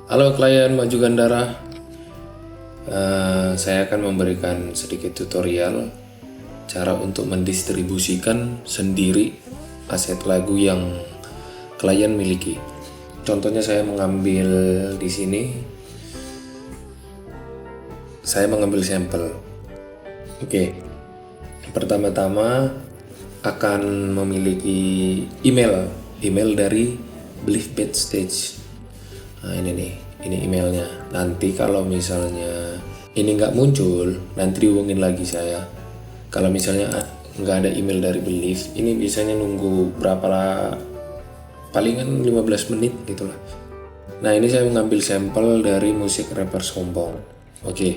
Halo klien Maju Gandara. Saya akan memberikan sedikit tutorial cara untuk mendistribusikan sendiri aset lagu yang klien miliki. Contohnya saya mengambil di sini, saya mengambil sampel. Oke. Pertama-tama akan memiliki email dari Believe Backstage. Nah ini nih, ini emailnya. Nanti kalau misalnya ini nggak muncul, nanti dihubungin lagi saya. Kalau misalnya nggak ada email dari Believe, ini biasanya nunggu berapa lah, palingan 15 menit gitu lah. Nah ini saya mengambil sampel dari musik rapper sombong. Oke.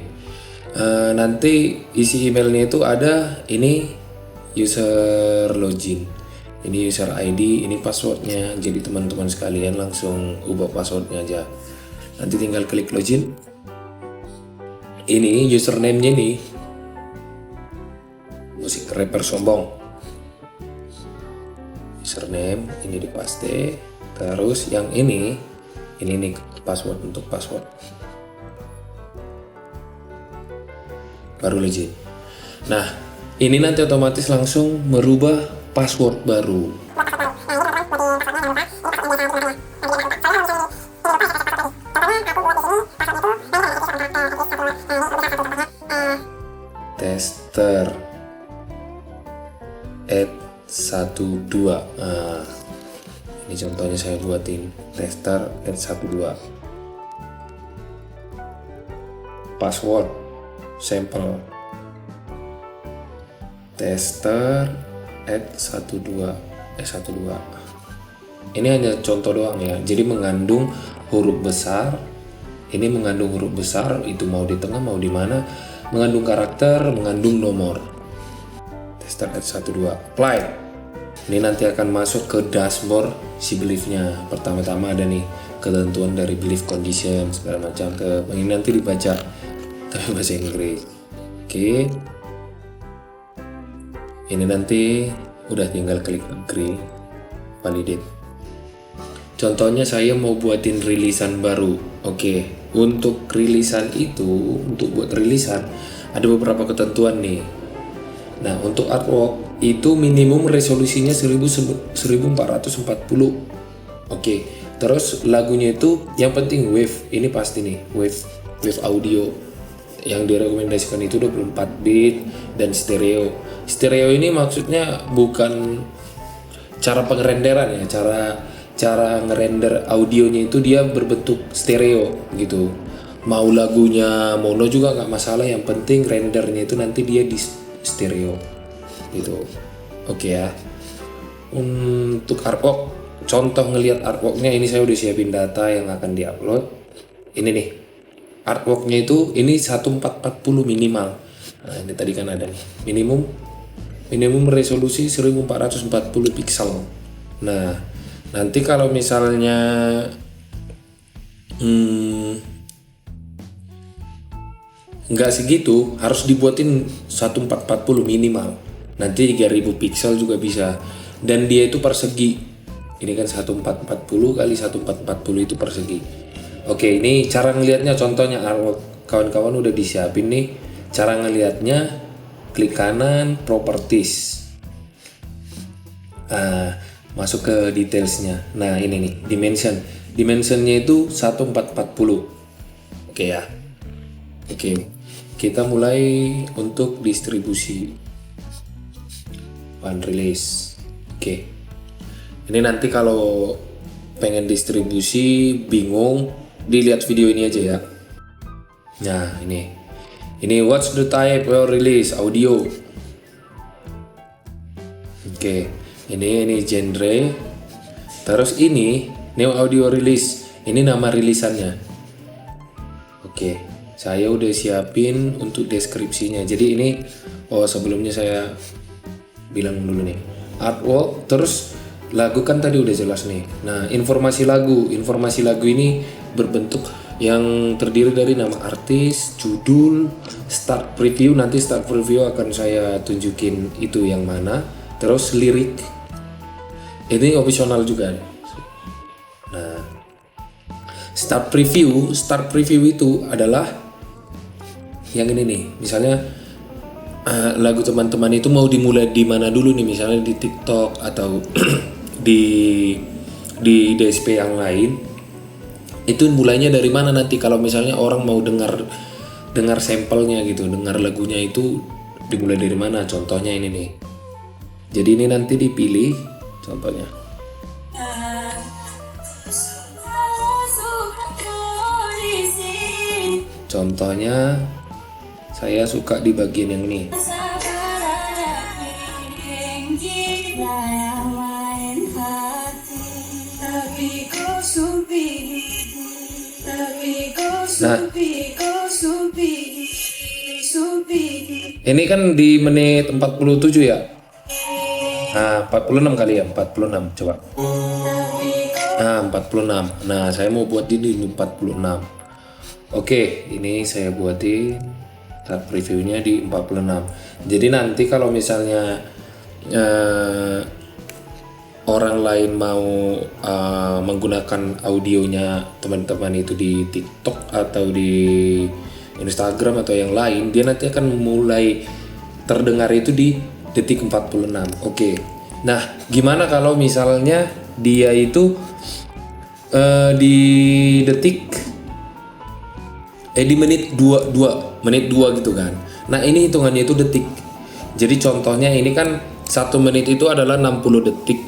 Nanti isi emailnya itu ada ini user login, ini user ID, ini passwordnya. Jadi teman-teman sekalian langsung ubah passwordnya aja. Nanti tinggal klik login. Ini username-nya nih, musik rapper sombong. Username ini dipaste. Terus yang ini nih password untuk password. Baru login. Nah, ini nanti otomatis langsung merubah password baru. Tester @12. Nah, ini contohnya saya buatin tester @12. Password sampel tester @12. Ini hanya contoh doang ya. Jadi mengandung huruf besar. Ini mengandung huruf besar, itu mau di tengah mau di mana. Mengandung karakter, mengandung nomor. Tester @12. Apply. Ini nanti akan masuk ke dashboard si Believe-nya. Pertama-tama ada nih ketentuan dari Believe condition segala macam. Ini nanti dibaca tapi bahasa Inggris. Oke. Ini nanti udah tinggal klik agree, validate. Contohnya saya mau buatin rilisan baru. Oke, untuk rilisan itu, untuk buat rilisan ada beberapa ketentuan nih. Nah, untuk artwork itu minimum resolusinya 1440. Oke, terus lagunya itu yang penting wave. Ini pasti nih, wave audio. Yang direkomendasikan itu 24 bit dan stereo. Stereo ini maksudnya bukan cara pengerenderan ya, cara ngerender audionya itu dia berbentuk stereo gitu. Mau lagunya mono juga nggak masalah, yang penting rendernya itu nanti dia di stereo gitu. Oke ya. Untuk artwork, contoh ngelihat artworknya ini saya udah siapin data yang akan diupload. Ini nih. Artworknya itu ini 1440 minimal. Nah ini tadi kan ada nih minimum resolusi 1440 pixel. Nah nanti kalau misalnya nggak segitu, harus dibuatin 1440 minimal. Nanti 3000 pixel juga bisa. Dan dia itu persegi. Ini kan 1440 kali 1440 itu persegi. Oke, ini cara ngelihatnya, contohnya kawan-kawan udah disiapin nih. Cara ngelihatnya, klik kanan properties. Masuk ke detailsnya. Nah, ini nih, dimensionnya itu 1440. Oke ya. Oke. Kita mulai untuk distribusi. One release. Oke. Ini nanti kalau pengen distribusi bingung, dilihat video ini aja ya. Nah ini what's the type of release audio. Oke, ini genre. Terus ini new audio release, ini nama rilisannya. Oke, saya udah siapin untuk deskripsinya. Jadi ini sebelumnya saya bilang dulu nih, artwork, terus lagu kan tadi udah jelas nih. Nah, informasi lagu ini berbentuk yang terdiri dari nama artis, judul, start preview. Nanti start preview akan saya tunjukin itu yang mana. Terus lirik. Ini opsional juga. Nah, Start preview itu adalah yang ini nih. Misalnya lagu teman-teman itu mau dimulai di mana dulu nih, misalnya di TikTok atau di DSP yang lain. Itu mulainya dari mana nanti kalau misalnya orang mau dengar sampelnya gitu, dengar lagunya itu dimulai dari mana? Contohnya ini nih. Jadi ini nanti dipilih contohnya. Contohnya saya suka di bagian yang ini. Nah, ini kan di menit 47 ya. Nah, 46 kali ya, 46 coba. Nah, 46. Nah, saya mau buat ini 46. Oke, ini saya buatin start previewnya di 46. Jadi nanti kalau misalnya orang lain mau menggunakan audionya teman-teman itu di TikTok atau di Instagram atau yang lain, dia nanti akan mulai terdengar itu di detik 46. Oke. Nah, gimana kalau misalnya dia itu di menit 2 gitu kan. Nah, ini hitungannya itu detik. Jadi contohnya ini kan 1 menit itu adalah 60 detik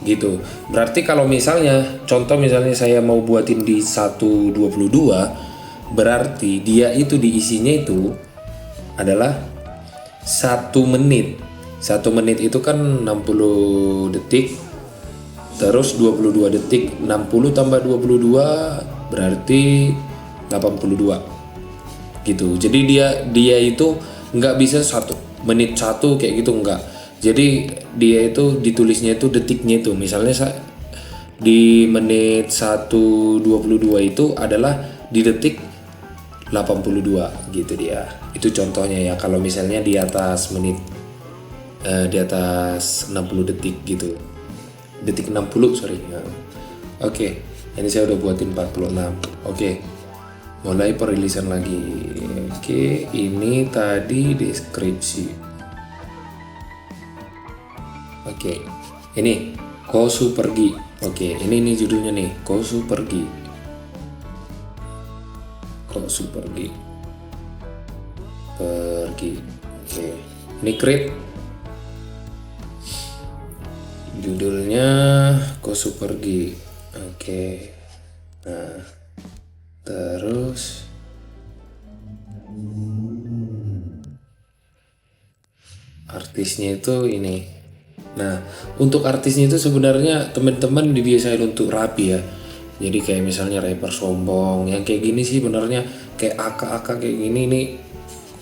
gitu. Berarti kalau misalnya saya mau buatin di 1:22, berarti dia itu diisinya itu adalah 1 menit. 1 menit itu kan 60 detik, terus 22 detik. 60 tambah 22 berarti 82 gitu. Jadi dia itu nggak bisa 1 menit 1 kayak gitu, enggak. Jadi dia itu ditulisnya itu detiknya itu. Misalnya di menit 1:22 itu adalah di detik 82 gitu dia. Itu contohnya ya, kalau misalnya di atas 60 detik gitu. Detik 60 sorry ya. Oke, ini saya udah buatin 46. Oke, mulai perilisan lagi. Oke, ini tadi deskripsi. Oke, ini Kosu pergi. Oke, ini judulnya nih, Kosu pergi. Kosu pergi. Oke, ini create. Judulnya Kosu pergi. Oke. Nah, terus artisnya itu ini. Nah, untuk artisnya itu sebenarnya teman-teman dibiasain untuk rapi ya. Jadi kayak misalnya rapper sombong yang kayak gini sih sebenarnya, kayak AK kayak gini nih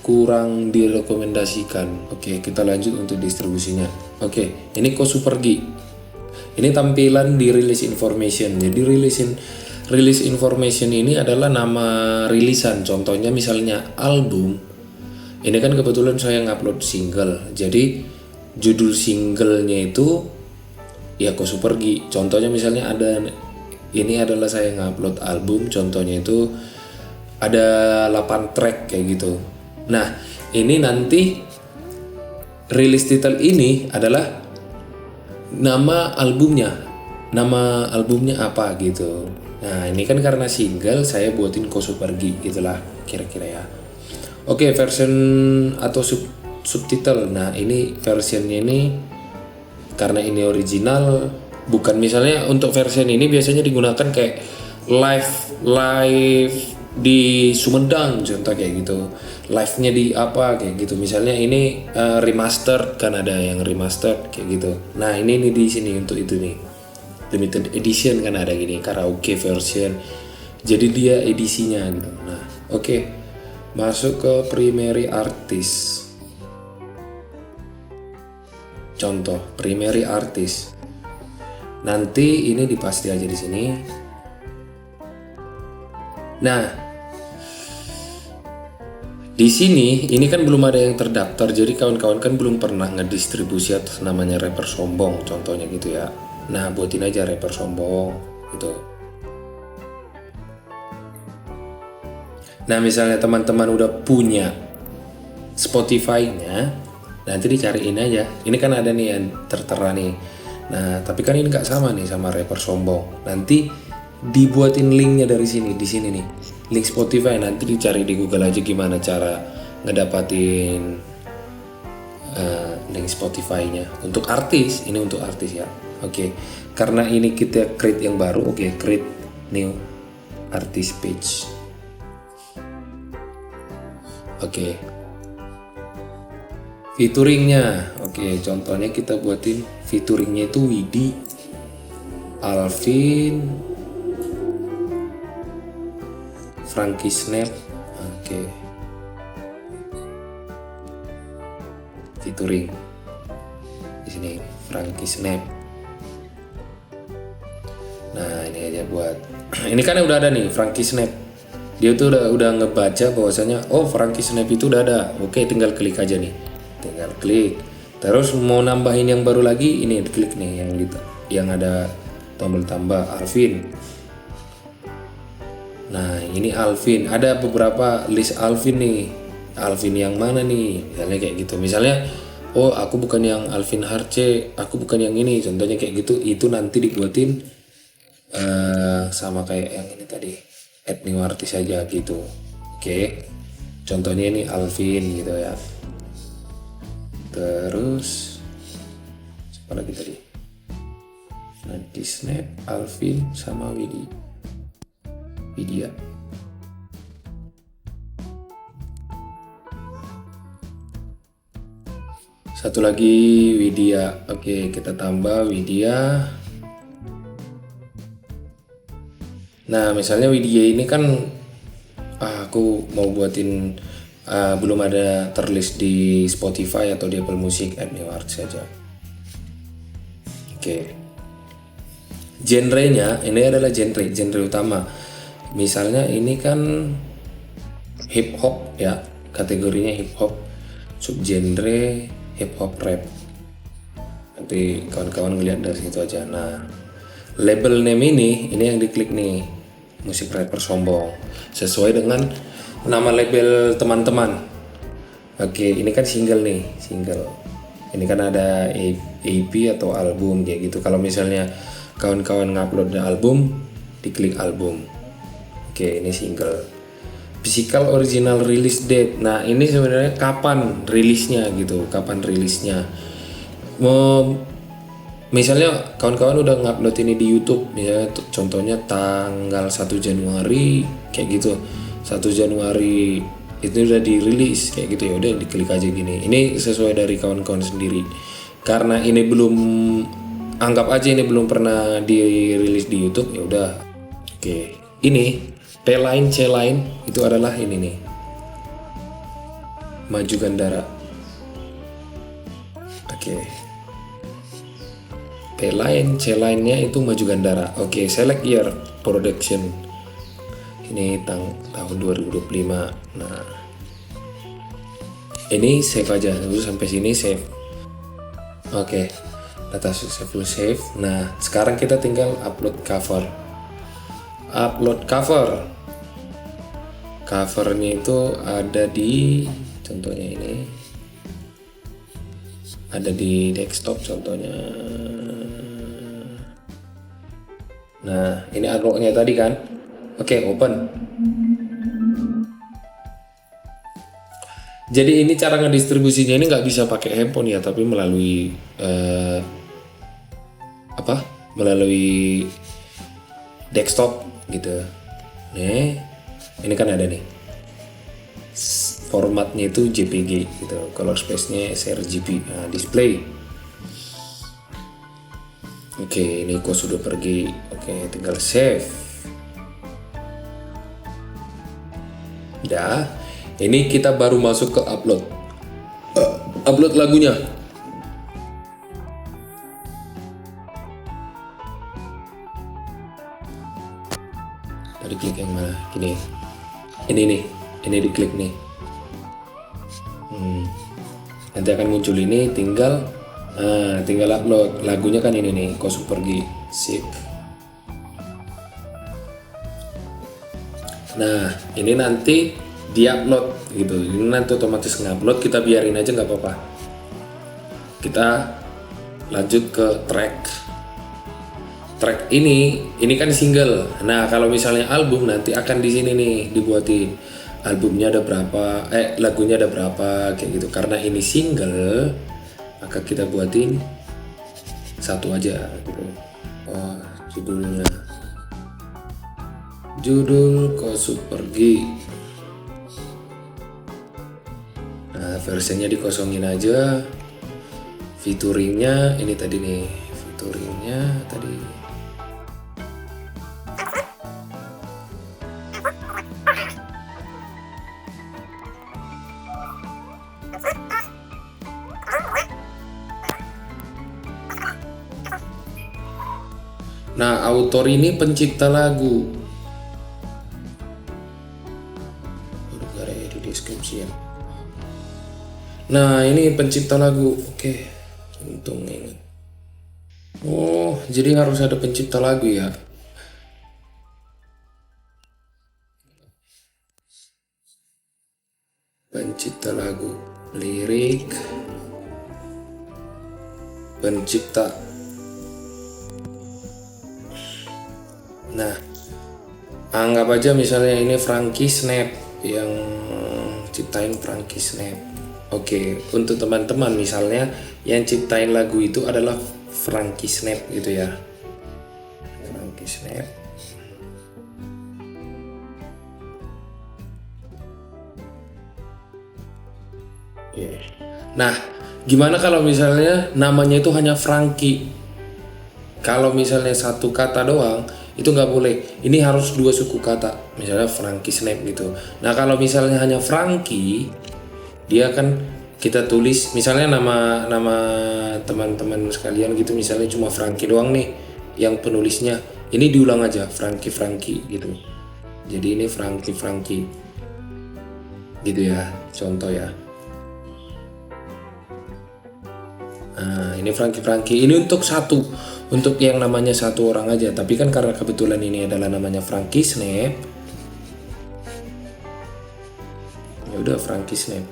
kurang direkomendasikan. Oke, kita lanjut untuk distribusinya. Oke, ini Kosu pergi. Ini tampilan di release information. Jadi release information ini adalah nama rilisan. Contohnya misalnya album. Ini kan kebetulan saya ngupload single. Jadi judul singlenya itu ya Kosu pergi. Contohnya misalnya ini adalah saya ngupload album, contohnya itu ada 8 track kayak gitu. Nah, ini nanti release title ini adalah nama albumnya apa gitu. Nah, ini kan karena single saya buatin Kosu pergi gitulah kira-kira ya. Oke, version atau subtitle. Nah, ini versionnya ini karena ini original, bukan misalnya untuk version ini biasanya digunakan kayak live di Sumedang contoh kayak gitu. Live-nya di apa kayak gitu. Misalnya ini remaster, kan ada yang remaster kayak gitu. Nah, ini di sini untuk itu nih. Limited edition kan ada gini, karaoke version. Jadi dia edisinya gitu. Nah, oke. Masuk ke primary artist. Contoh primary artist. Nanti ini dipasti aja di sini. Nah, di sini ini kan belum ada yang terdaftar, jadi kawan-kawan kan belum pernah ngedistribusi atas namanya rapper sombong, contohnya gitu ya. Nah, buatin aja rapper sombong gitu. Nah misalnya teman-teman udah punya Spotify-nya, nanti dicariin aja. Ini kan ada nih yang tertera nih. Nah tapi kan ini nggak sama nih sama rapper sombong. Nanti dibuatin linknya dari sini, di sini nih, link Spotify. Nanti dicari di Google aja gimana cara ngedapatin link Spotify-nya untuk artis. Ini untuk artis ya. Oke, karena ini kita create yang baru. Oke, create new artist page. Oke, featuringnya. Oke, contohnya kita buatin featuringnya itu Widi, Alvin, Frankie Snap. Oke, featuring di sini Frankie Snap. Nah ini aja buat ini kan udah ada nih Frankie Snap. Dia tuh udah ngebaca bahwasanya oh Frankie Snap itu udah ada. Oke, tinggal klik aja nih, tinggal klik. Terus mau nambahin yang baru lagi, ini klik nih yang gitu, yang ada tombol tambah Alvin. Nah ini Alvin, ada beberapa list Alvin nih. Alvin yang mana nih, misalnya kayak gitu. Misalnya oh aku bukan yang Alvin Harce, aku bukan yang ini, contohnya kayak gitu. Itu nanti dibuatin sama kayak yang ini tadi, add new artist aja gitu. Oke, contohnya ini Alvin gitu ya. Terus siapa lagi tadi, nanti Snap, Alvin sama Widya. Satu lagi Widya. Oke, kita tambah Widya. Nah misalnya Widya ini kan aku mau buatin belum ada terlist di Spotify atau di Apple Music, add new artist saja. Oke, genrenya ini adalah genre utama. Misalnya ini kan hip hop ya, kategorinya hip hop, subgenre hip hop rap. Nanti kawan-kawan ngeliat dari situ aja. Nah label name ini yang diklik nih, musik rapper sombong, sesuai dengan nama label teman-teman. Oke, ini kan single nih, single. Ini kan ada EP atau album kayak gitu. Kalau misalnya kawan-kawan ngupload album, diklik album. Oke, ini single. Physical original release date. Nah, ini sebenarnya kapan rilisnya gitu, kapan rilisnya. Misalnya kawan-kawan udah ngupload ini di YouTube, ya contohnya tanggal 1 Januari kayak gitu. 1 Januari itu udah dirilis kayak gitu, ya udah diklik aja gini. Ini sesuai dari kawan-kawan sendiri. Karena ini belum, anggap aja ini belum pernah dirilis di YouTube, ya udah. Oke. Ini P-Line, C-Line itu adalah ini nih. Maju Gandara. Oke. P-Line, C-Line-nya itu Maju Gandara. Oke, select year production. Ini tahun 2025. Nah, ini save aja dulu sampai sini, save. Oke, data save. Nah, sekarang kita tinggal upload cover. Upload cover. Covernya itu ada di, contohnya ini, ada di desktop contohnya. Nah, ini artworknya tadi kan. Oke, open. Jadi ini cara ngedistribusinya ini nggak bisa pakai handphone ya, tapi melalui melalui desktop gitu. Nih, ini kan ada nih. Formatnya itu JPG gitu. Color space-nya sRGB. Nah, display. Oke, ini kok sudah pergi. Oke, tinggal save. Udah. Ini kita baru masuk ke upload. Upload lagunya. Tadi klik yang mana? Gini. Ini nih. Ini diklik nih. Nanti akan muncul ini, tinggal upload. Lagunya kan ini nih, Kok Pergi. Sip. Nah, ini nanti di-upload gitu. Ini nanti otomatis ngupload, kita biarin aja nggak apa-apa. Kita lanjut ke track. Track ini kan single. Nah, kalau misalnya album nanti akan di sini nih dibuatin. Albumnya ada berapa, lagunya ada berapa kayak gitu. Karena ini single, maka kita buatin satu aja gitu. Oh, judul Kau Pergi. Nah, versinya dikosongin aja. Featuringnya ini tadi nih, featuringnya tadi. Nah, autor ini pencipta lagu. Udah di deskripsi ya. Nah, ini pencipta lagu. Oke, untung ingat. Oh, jadi harus ada pencipta lagu ya. Pencipta lagu, lirik, pencipta. Nah, anggap aja misalnya ini Frankie Snap yang ciptain Frankie Snap. Oke, untuk teman-teman misalnya yang ciptain lagu itu adalah Frankie Snap gitu ya. Frankie Snap. Oke. Nah, gimana kalau misalnya namanya itu hanya Frankie? Kalau misalnya satu kata doang, itu nggak boleh. Ini harus dua suku kata, misalnya Frankie Snap gitu. Nah, kalau misalnya hanya Frankie, dia kan kita tulis misalnya nama teman-teman sekalian gitu, misalnya cuma Frankie doang nih yang penulisnya. Ini diulang aja Frankie gitu. Jadi ini Frankie gitu ya, contoh ya. Nah, ini Frankie. Ini untuk yang namanya satu orang aja. Tapi kan karena kebetulan ini adalah namanya Frankie Snap, ya udah Frankie Snap.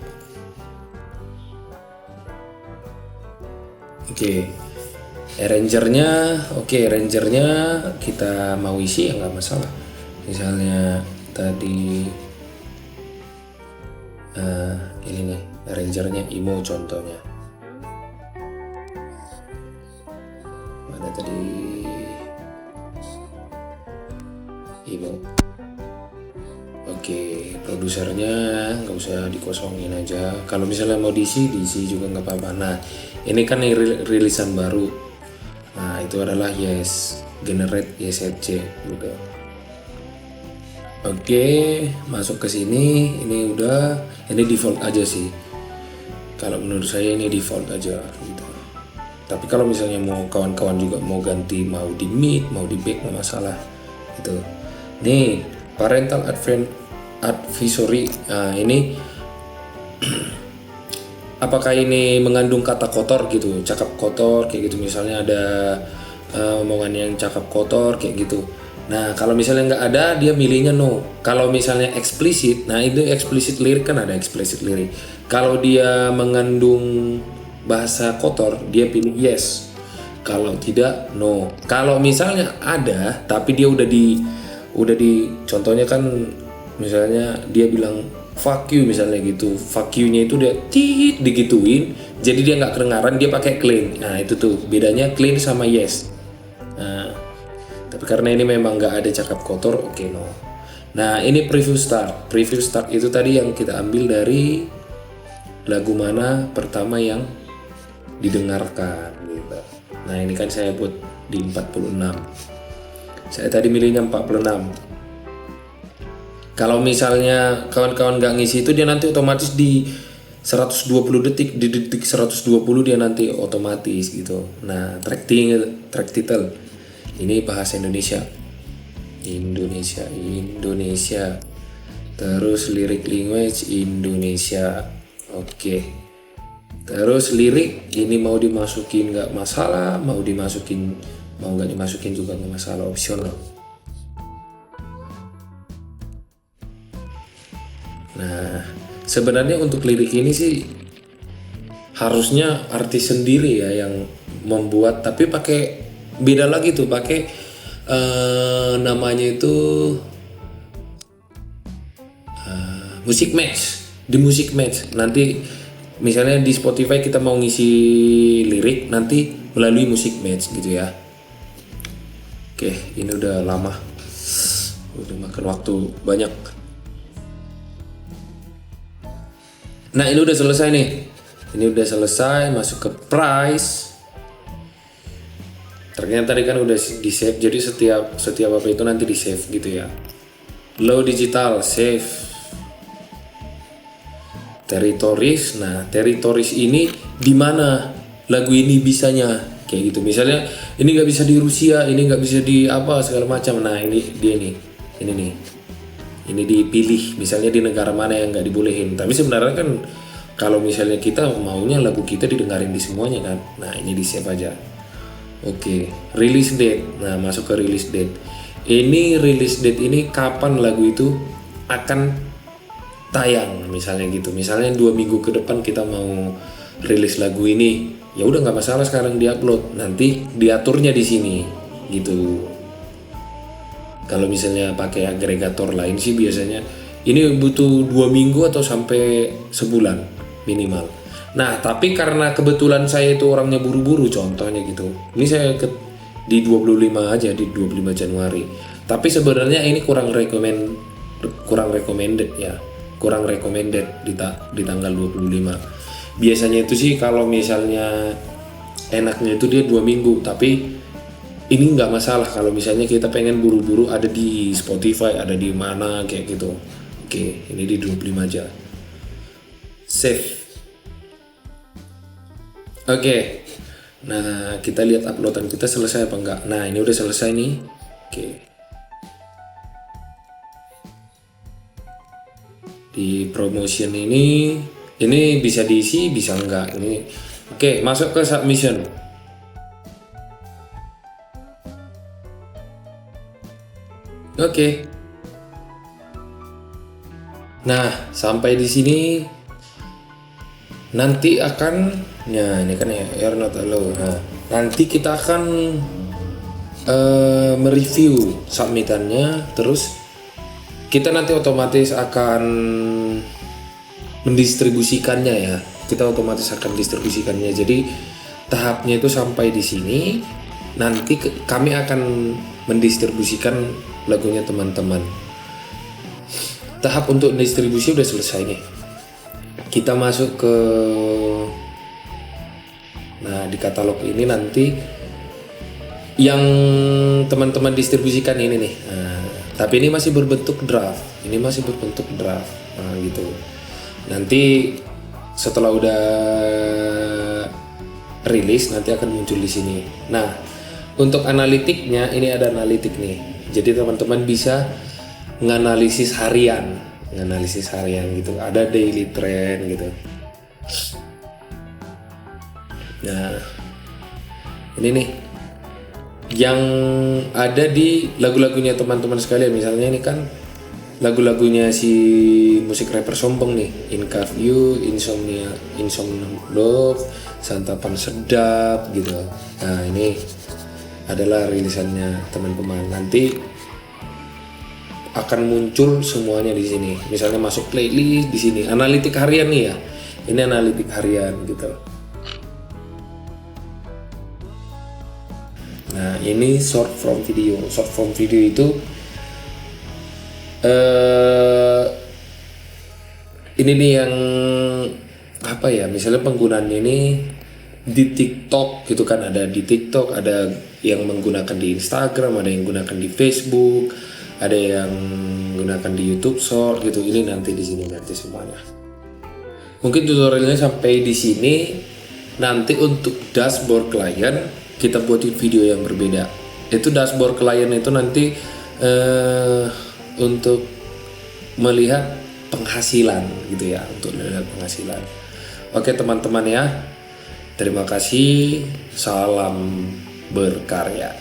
Oke. Arrangernya kita mau isi ya nggak masalah. Misalnya tadi ini nih arrangernya Imo contohnya. Mana tadi Imo. Oke, produsernya nggak usah dikosongin aja. Kalau misalnya mau diisi juga nggak apa-apa. Nah, ini kan rilisan baru. Nah, itu adalah generate YSFC gitu. Oke, masuk ke sini. Ini default aja sih. Kalau menurut saya ini default aja gitu. Tapi kalau misalnya mau kawan-kawan juga mau ganti, mau di mid, mau di back, nggak masalah gitu. Nih, parental advisory. Nah, ini apakah ini mengandung kata kotor gitu, cakap kotor kayak gitu, misalnya ada omongan yang cakap kotor kayak gitu. Nah, kalau misalnya nggak ada, dia milihnya no. Kalau misalnya eksplisit, nah itu eksplisit lirik kan ada eksplisit lirik. Kalau dia mengandung bahasa kotor, dia pilih yes. Kalau tidak, no. Kalau misalnya ada, tapi dia udah di contohnya kan misalnya dia bilang fuck you misalnya gitu, fuck you-nya itu dia digituin, jadi dia nggak kedengaran, dia pakai clean. Nah, itu tuh bedanya clean sama yes. Nah, tapi karena ini memang nggak ada cakap kotor, oke, no. Nah, ini preview start itu tadi yang kita ambil dari lagu mana pertama yang didengarkan gitu. Nah, ini kan saya buat di 46. Saya tadi milihnya 46. Kalau misalnya kawan-kawan nggak ngisi itu, dia nanti otomatis di 120 detik, di detik 120 dia nanti otomatis gitu. Nah, track title ini bahasa Indonesia. Terus lirik language Indonesia. Oke. Terus lirik ini mau dimasukin nggak masalah, mau nggak dimasukin juga nggak masalah, opsional. Nah, sebenarnya untuk lirik ini sih harusnya artis sendiri ya yang membuat, tapi pakai beda lagi tuh, pakai namanya itu musik match. Di musik match nanti misalnya di Spotify kita mau ngisi lirik nanti melalui musik match gitu ya. Oke, ini udah lama, udah makan waktu banyak. Nah, ini udah selesai nih. Ini udah selesai, masuk ke price. Ternyata tadi kan udah di save, jadi setiap apa itu nanti di save gitu ya. Low digital save. Territories. Nah, territories ini di mana lagu ini bisanya kayak gitu. Misalnya ini nggak bisa di Rusia, ini nggak bisa di apa segala macam. Nah, ini dia nih. Ini nih. Ini dipilih misalnya di negara mana yang nggak dibolehin. Tapi sebenarnya kan kalau misalnya kita maunya lagu kita didengarin di semuanya kan. Nah, ini di save aja. Oke, release date. Nah, masuk ke release date. Ini release date ini kapan lagu itu akan tayang misalnya gitu. Misalnya 2 minggu ke depan kita mau rilis lagu ini, ya udah nggak masalah sekarang diupload. Nanti diaturnya di sini gitu. Kalau misalnya pakai agregator lain sih biasanya ini butuh 2 minggu atau sampai sebulan minimal. Nah, tapi karena kebetulan saya itu orangnya buru-buru contohnya gitu. Ini saya di 25 aja, di 25 Januari. Tapi sebenarnya ini kurang recommended ya. Kurang recommended di tanggal 25. Biasanya itu sih kalau misalnya enaknya itu dia 2 minggu, tapi ini nggak masalah kalau misalnya kita pengen buru-buru ada di Spotify, ada di mana kayak gitu. Oke, ini di 25 aja. Save. Oke. Nah, kita lihat uploadan kita selesai apa enggak. Nah, ini udah selesai nih. Oke. Di promotion ini bisa diisi, bisa enggak. Ini oke, masuk ke submission. Oke. Nah, sampai di sini nanti akan ini kan ya you're not alone. Nah, nanti kita akan mereview submitannya, terus kita nanti otomatis akan mendistribusikannya ya. Kita otomatis akan distribusikannya. Jadi tahapnya itu sampai di sini. Nanti kami akan mendistribusikan lagunya teman-teman. Tahap untuk distribusi udah selesai nih. Kita masuk ke di katalog ini nanti yang teman-teman distribusikan ini nih. Nah, tapi ini masih berbentuk draft. Nah, gitu. Nanti setelah udah rilis nanti akan muncul di sini. Nah, untuk analitiknya ini ada analitik nih. Jadi teman-teman bisa nganalisis harian gitu. Ada daily trend gitu. Nah, ini nih yang ada di lagu-lagunya teman-teman sekalian. Misalnya ini kan lagu-lagunya si musik rapper sombong nih, In Carve You, Insomnia Love, Santapan Sedap gitu. Nah, ini adalah rilisannya teman-teman. Nanti akan muncul semuanya di sini. Misalnya masuk playlist di sini, analitik harian nih ya. Ini analitik harian gitu. Nah, ini short form video. Short form video itu ini nih yang apa ya? Misalnya penggunaannya ini di TikTok gitu kan, ada di TikTok, ada yang menggunakan di Instagram, ada yang menggunakan di Facebook, ada yang menggunakan di YouTube Short gitu. Ini nanti di sini nanti semuanya. Mungkin tutorialnya sampai di sini. Nanti untuk dashboard klien kita buatin video yang berbeda. Itu dashboard klien itu nanti untuk melihat penghasilan gitu ya, untuk melihat penghasilan. Oke teman-teman ya, terima kasih, salam berkarya.